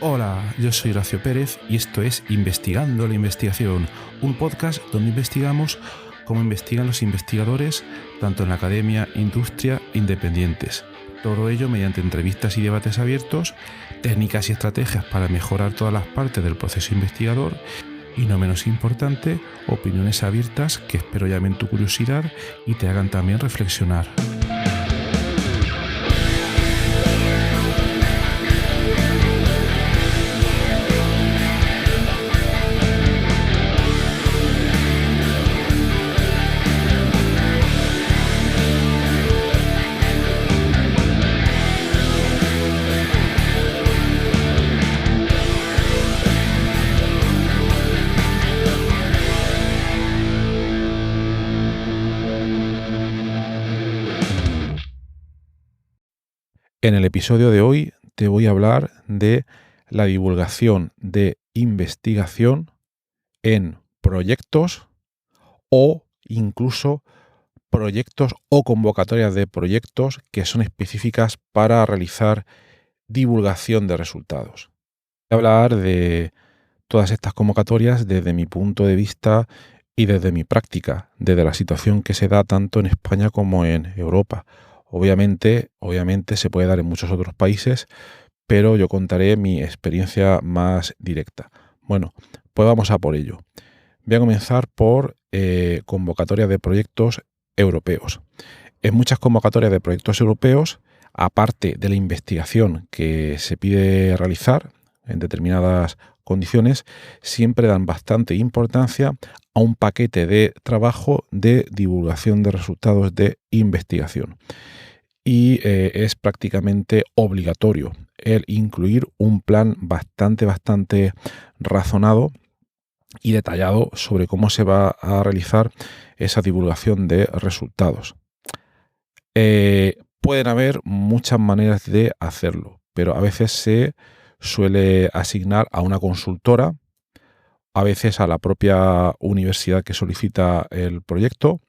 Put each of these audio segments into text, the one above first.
Hola, yo soy Horacio Pérez y esto es Investigando la Investigación, un podcast donde investigamos cómo investigan los investigadores, tanto en la academia, industria, independientes. Todo ello mediante entrevistas y debates abiertos, técnicas y estrategias para mejorar todas las partes del proceso investigador y, no menos importante, opiniones abiertas que espero llamen tu curiosidad y te hagan también reflexionar. En el episodio de hoy te voy a hablar de la divulgación de investigación en proyectos o incluso proyectos o convocatorias de proyectos que son específicas para realizar divulgación de resultados. Voy a hablar de todas estas convocatorias desde mi punto de vista y desde mi práctica, desde la situación que se da tanto en España como en Europa. Obviamente se puede dar en muchos otros países, pero yo contaré mi experiencia más directa. Bueno, pues vamos a por ello. Voy a comenzar por convocatorias de proyectos europeos. En muchas convocatorias de proyectos europeos, aparte de la investigación que se pide realizar en determinadas condiciones, siempre dan bastante importancia a un paquete de trabajo de divulgación de resultados de investigación. Y es prácticamente obligatorio el incluir un plan bastante razonado y detallado sobre cómo se va a realizar esa divulgación de resultados. Pueden haber muchas maneras de hacerlo, pero a veces se suele asignar a una consultora, a veces a la propia universidad que solicita el proyecto.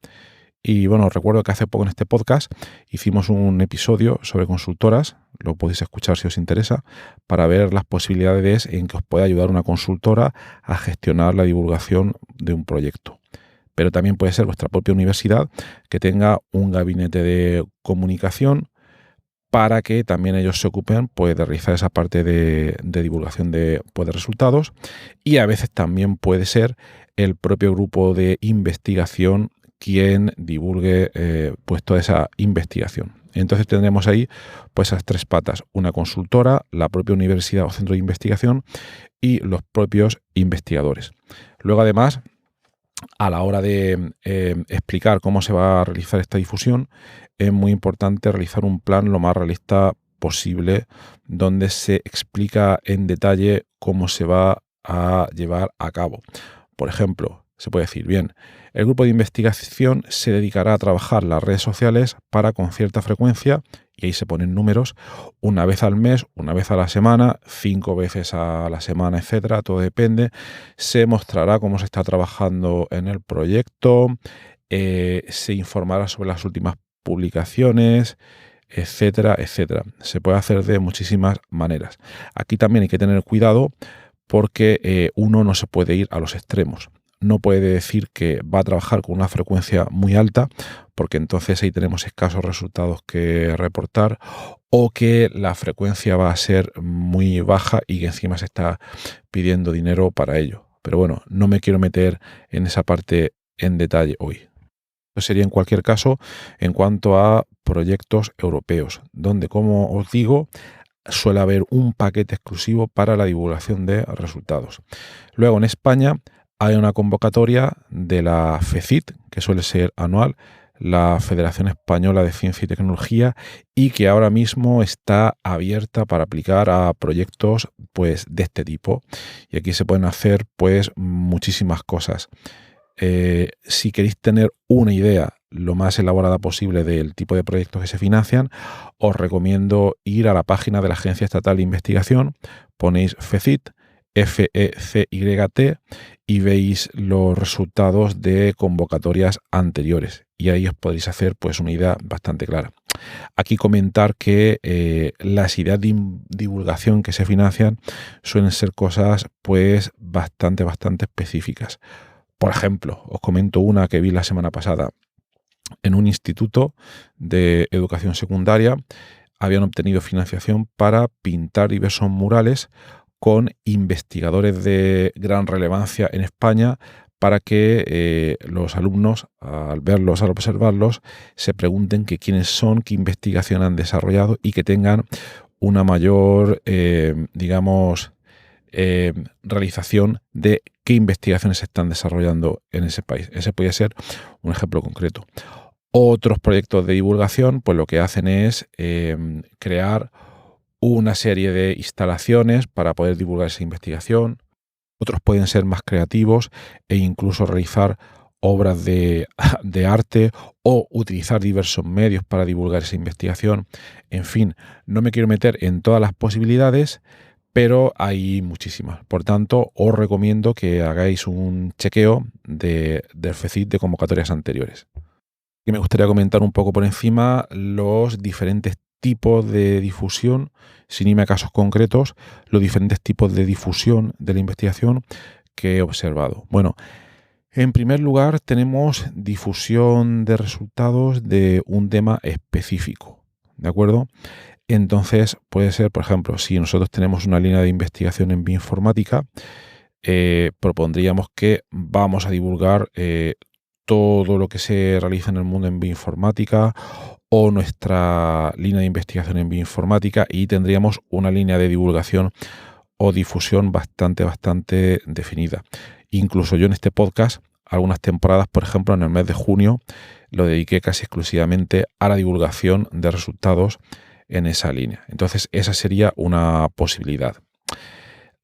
Y bueno, recuerdo que hace poco en este podcast hicimos un episodio sobre consultoras, lo podéis escuchar si os interesa, para ver las posibilidades en que os pueda ayudar una consultora a gestionar la divulgación de un proyecto. Pero también puede ser vuestra propia universidad que tenga un gabinete de comunicación para que también ellos se ocupen pues, de realizar esa parte de divulgación de resultados. Y a veces también puede ser el propio grupo de investigación quien divulgue pues toda esa investigación. Entonces tendremos ahí pues esas tres patas: una consultora, la propia universidad o centro de investigación y los propios investigadores. Luego, además, a la hora de explicar cómo se va a realizar esta difusión, es muy importante realizar un plan lo más realista posible, donde se explica en detalle cómo se va a llevar a cabo. Por ejemplo, se puede decir, bien, el grupo de investigación se dedicará a trabajar las redes sociales para con cierta frecuencia, y ahí se ponen números, una vez al mes, una vez a la semana, 5 veces a la semana, etcétera, todo depende. Se mostrará cómo se está trabajando en el proyecto, se informará sobre las últimas publicaciones, etcétera, etcétera. Se puede hacer de muchísimas maneras. Aquí también hay que tener cuidado porque uno no se puede ir a los extremos. No puede decir que va a trabajar con una frecuencia muy alta, porque entonces ahí tenemos escasos resultados que reportar, o que la frecuencia va a ser muy baja y que encima se está pidiendo dinero para ello. Pero bueno, no me quiero meter en esa parte en detalle hoy. Esto sería en cualquier caso en cuanto a proyectos europeos, donde, como os digo, suele haber un paquete exclusivo para la divulgación de resultados. Luego, en España hay una convocatoria de la FECIT, que suele ser anual, la Federación Española de Ciencia y Tecnología, y que ahora mismo está abierta para aplicar a proyectos pues, de este tipo. Y aquí se pueden hacer pues, muchísimas cosas. Si queréis tener una idea lo más elaborada posible del tipo de proyectos que se financian, os recomiendo ir a la página de la Agencia Estatal de Investigación, ponéis FECIT FECYT, y veis los resultados de convocatorias anteriores. Y ahí os podéis hacer pues una idea bastante clara. Aquí comentar que las ideas de divulgación que se financian suelen ser cosas pues bastante específicas. Por ejemplo, os comento una que vi la semana pasada. En un instituto de educación secundaria habían obtenido financiación para pintar diversos murales con investigadores de gran relevancia en España para que los alumnos, al verlos, al observarlos, se pregunten que quiénes son, qué investigación han desarrollado y que tengan una mayor, realización de qué investigaciones se están desarrollando en ese país. Ese podría ser un ejemplo concreto. Otros proyectos de divulgación, pues lo que hacen es crear una serie de instalaciones para poder divulgar esa investigación. Otros pueden ser más creativos e incluso realizar obras de arte o utilizar diversos medios para divulgar esa investigación. En fin, no me quiero meter en todas las posibilidades, pero hay muchísimas. Por tanto, os recomiendo que hagáis un chequeo del FECYT de convocatorias anteriores. Y me gustaría comentar un poco por encima los diferentes tipos de difusión, sin irme a casos concretos, los diferentes tipos de difusión de la investigación que he observado. Bueno, en primer lugar tenemos difusión de resultados de un tema específico, ¿de acuerdo? Entonces puede ser, por ejemplo, si nosotros tenemos una línea de investigación en bioinformática, propondríamos que vamos a divulgar todo lo que se realiza en el mundo en bioinformática o nuestra línea de investigación en bioinformática, y tendríamos una línea de divulgación o difusión bastante definida. Incluso yo en este podcast, algunas temporadas, por ejemplo, en el mes de junio, lo dediqué casi exclusivamente a la divulgación de resultados en esa línea. Entonces, esa sería una posibilidad.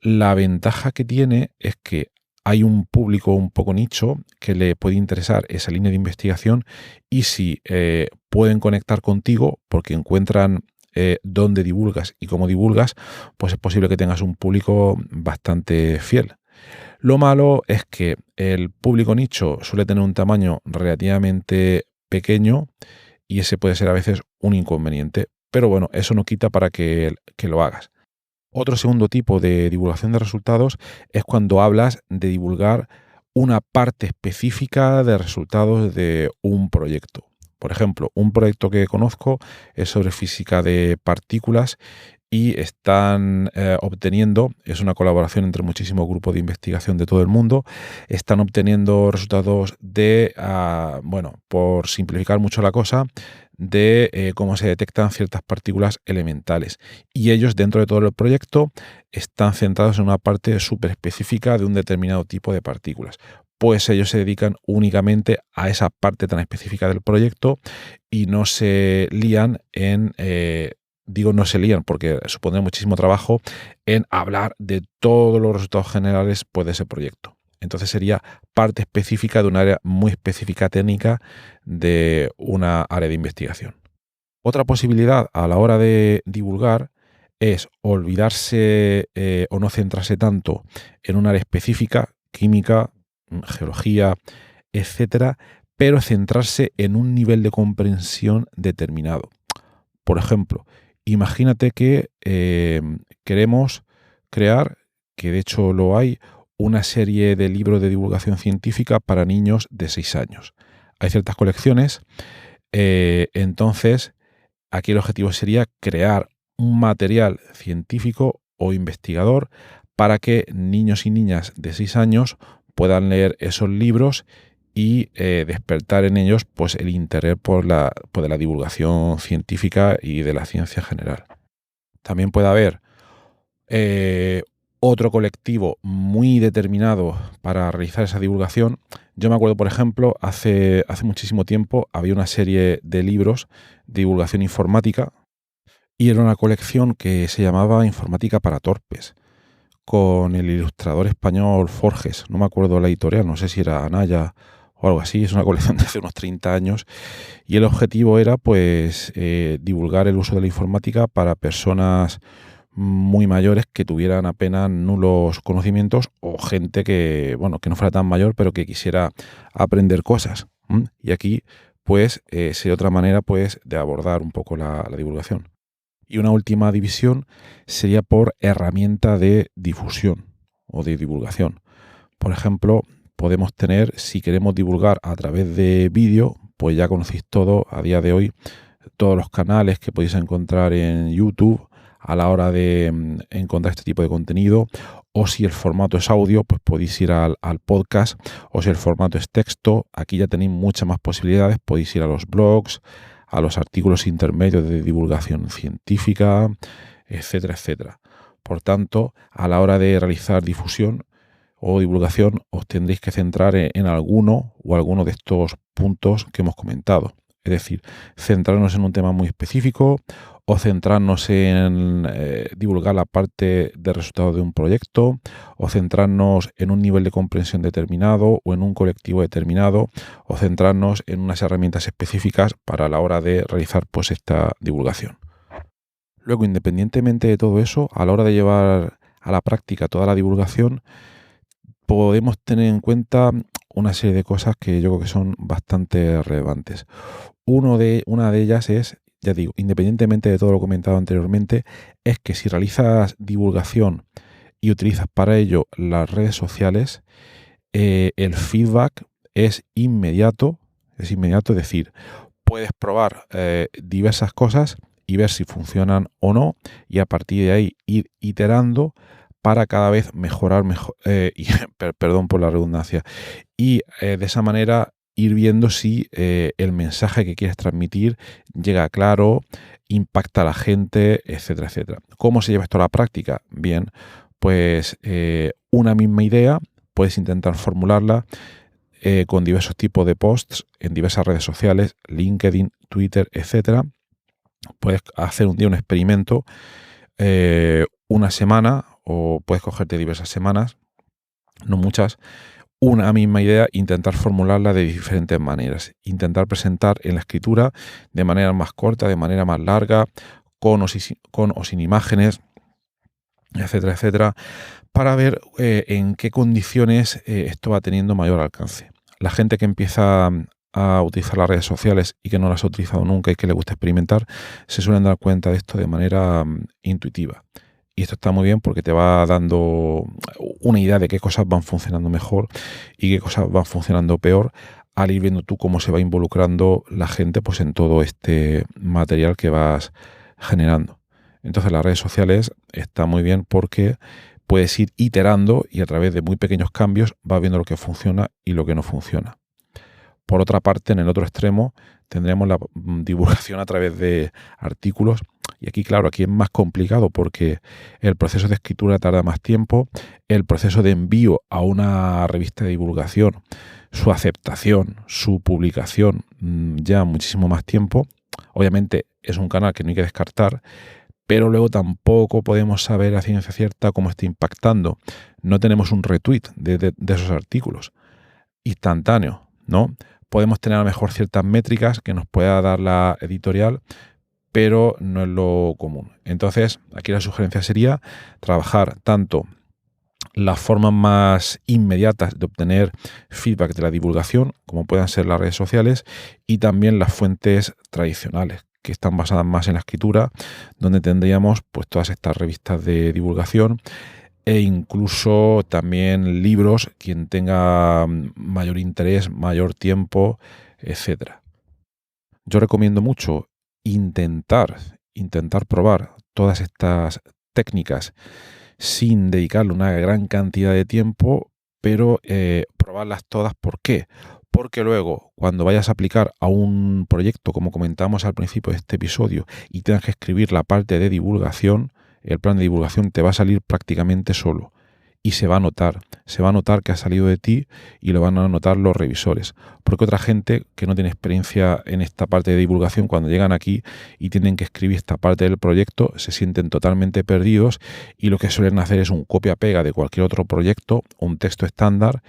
La ventaja que tiene es que hay un público un poco nicho que le puede interesar esa línea de investigación, y si pueden conectar contigo porque encuentran dónde divulgas y cómo divulgas, pues es posible que tengas un público bastante fiel. Lo malo es que el público nicho suele tener un tamaño relativamente pequeño y ese puede ser a veces un inconveniente, pero bueno, eso no quita para que lo hagas. Otro segundo tipo de divulgación de resultados es cuando hablas de divulgar una parte específica de resultados de un proyecto. Por ejemplo, un proyecto que conozco es sobre física de partículas y están obteniendo, es una colaboración entre muchísimos grupos de investigación de todo el mundo, están obteniendo resultados de, por simplificar mucho la cosa, de cómo se detectan ciertas partículas elementales. Y ellos, dentro de todo el proyecto, están centrados en una parte súper específica de un determinado tipo de partículas. Pues ellos se dedican únicamente a esa parte tan específica del proyecto y no se lían en... no se lían porque supone muchísimo trabajo en hablar de todos los resultados generales pues, de ese proyecto. Entonces sería parte específica de un área muy específica técnica de una área de investigación. Otra posibilidad a la hora de divulgar es olvidarse o no centrarse tanto en un área específica, química, geología, etcétera, pero centrarse en un nivel de comprensión determinado. Por ejemplo, imagínate que queremos crear, que de hecho lo hay, una serie de libros de divulgación científica para niños de 6 años. Hay ciertas colecciones, entonces aquí el objetivo sería crear un material científico o investigador para que niños y niñas de 6 años puedan leer esos libros y despertar en ellos pues, el interés por la divulgación científica y de la ciencia en general. También puede haber otro colectivo muy determinado para realizar esa divulgación. Yo me acuerdo, por ejemplo, hace muchísimo tiempo había una serie de libros de divulgación informática y era una colección que se llamaba Informática para Torpes, con el ilustrador español Forges. No me acuerdo la editorial, no sé si era Anaya o algo así. Es una colección de hace unos 30 años y el objetivo era pues divulgar el uso de la informática para personas muy mayores que tuvieran apenas nulos conocimientos o gente que, bueno, que no fuera tan mayor pero que quisiera aprender cosas. Y aquí pues sería otra manera pues de abordar un poco la divulgación. Y una última división sería por herramienta de difusión o de divulgación. Por ejemplo, podemos tener, si queremos divulgar a través de vídeo, pues ya conocéis todo a día de hoy, todos los canales que podéis encontrar en YouTube a la hora de encontrar este tipo de contenido, o si el formato es audio, pues podéis ir al podcast, o si el formato es texto, aquí ya tenéis muchas más posibilidades, podéis ir a los blogs, a los artículos intermedios de divulgación científica, etcétera, etcétera. Por tanto, a la hora de realizar difusión o divulgación, os tendréis que centrar en alguno o alguno de estos puntos que hemos comentado. Es decir, centrarnos en un tema muy específico o centrarnos en divulgar la parte de resultados de un proyecto o centrarnos en un nivel de comprensión determinado o en un colectivo determinado o centrarnos en unas herramientas específicas para la hora de realizar pues esta divulgación. Luego, independientemente de todo eso, a la hora de llevar a la práctica toda la divulgación, podemos tener en cuenta una serie de cosas que yo creo que son bastante relevantes. Una de ellas es, ya digo, independientemente de todo lo comentado anteriormente, es que si realizas divulgación y utilizas para ello las redes sociales, el feedback es inmediato, es decir, puedes probar diversas cosas y ver si funcionan o no, y a partir de ahí ir iterando para cada vez mejorar, perdón por la redundancia, y de esa manera ir viendo si el mensaje que quieres transmitir llega claro, impacta a la gente, etcétera, etcétera. ¿Cómo se lleva esto a la práctica? Bien, pues una misma idea puedes intentar formularla con diversos tipos de posts en diversas redes sociales, LinkedIn, Twitter, etcétera. Puedes hacer un día un experimento, una semana, o puedes cogerte diversas semanas, no muchas, una misma idea, intentar formularla de diferentes maneras, intentar presentar en la escritura de manera más corta, de manera más larga, con o sin imágenes, etcétera, etcétera, para ver en qué condiciones esto va teniendo mayor alcance. La gente que empieza a utilizar las redes sociales y que no las ha utilizado nunca y que le gusta experimentar, se suelen dar cuenta de esto de manera intuitiva. Y esto está muy bien porque te va dando una idea de qué cosas van funcionando mejor y qué cosas van funcionando peor, al ir viendo tú cómo se va involucrando la gente pues en todo este material que vas generando. Entonces las redes sociales está muy bien porque puedes ir iterando y a través de muy pequeños cambios vas viendo lo que funciona y lo que no funciona. Por otra parte, en el otro extremo tendremos la divulgación a través de artículos. Y aquí, claro, aquí es más complicado porque el proceso de escritura tarda más tiempo, el proceso de envío a una revista de divulgación, su aceptación, su publicación, lleva muchísimo más tiempo. Obviamente es un canal que no hay que descartar, pero luego tampoco podemos saber a ciencia cierta cómo está impactando. No tenemos un retweet de esos artículos instantáneo, ¿no? Podemos tener a lo mejor ciertas métricas que nos pueda dar la editorial, pero no es lo común. Entonces, aquí la sugerencia sería trabajar tanto las formas más inmediatas de obtener feedback de la divulgación, como puedan ser las redes sociales, y también las fuentes tradicionales, que están basadas más en la escritura, donde tendríamos pues todas estas revistas de divulgación e incluso también libros, quien tenga mayor interés, mayor tiempo, etcétera. Yo recomiendo mucho intentar probar todas estas técnicas sin dedicarle una gran cantidad de tiempo, pero probarlas todas. ¿Por qué? Porque luego, cuando vayas a aplicar a un proyecto, como comentamos al principio de este episodio, y tengas que escribir la parte de divulgación, el plan de divulgación te va a salir prácticamente solo. Y se va a notar que ha salido de ti y lo van a notar los revisores. Porque otra gente que no tiene experiencia en esta parte de divulgación, cuando llegan aquí y tienen que escribir esta parte del proyecto, se sienten totalmente perdidos y lo que suelen hacer es un copia-pega de cualquier otro proyecto, un texto estándar,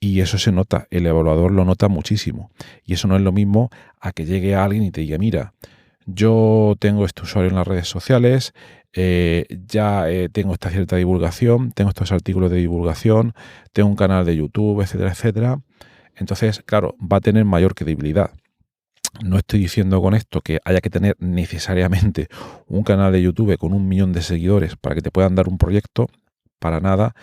y eso se nota, el evaluador lo nota muchísimo. Y eso no es lo mismo a que llegue alguien y te diga, mira, Yo tengo este usuario en las redes sociales, tengo esta cierta divulgación, tengo estos artículos de divulgación, tengo un canal de YouTube, etcétera, etcétera. Entonces, claro, va a tener mayor credibilidad. No estoy diciendo con esto que haya que tener necesariamente un canal de YouTube con 1 millón de seguidores para que te puedan dar un proyecto, para nada,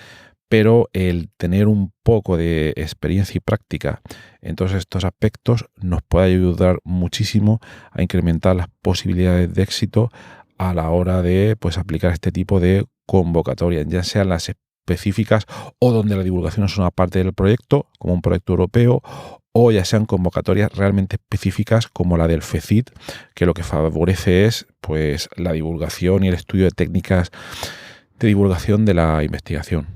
pero el tener un poco de experiencia y práctica en todos estos aspectos nos puede ayudar muchísimo a incrementar las posibilidades de éxito a la hora de, pues, aplicar este tipo de convocatorias, ya sean las específicas o donde la divulgación es una parte del proyecto, como un proyecto europeo, o ya sean convocatorias realmente específicas como la del FECIT, que lo que favorece es, pues, la divulgación y el estudio de técnicas de divulgación de la investigación.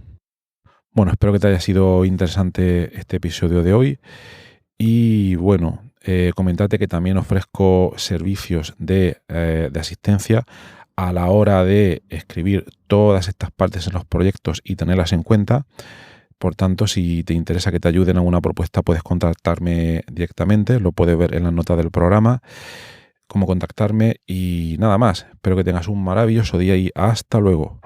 Bueno, espero que te haya sido interesante este episodio de hoy y bueno, comentarte que también ofrezco servicios de asistencia a la hora de escribir todas estas partes en los proyectos y tenerlas en cuenta. Por tanto, si te interesa que te ayude en alguna propuesta, puedes contactarme directamente, lo puedes ver en las notas del programa, cómo contactarme y nada más. Espero que tengas un maravilloso día y hasta luego.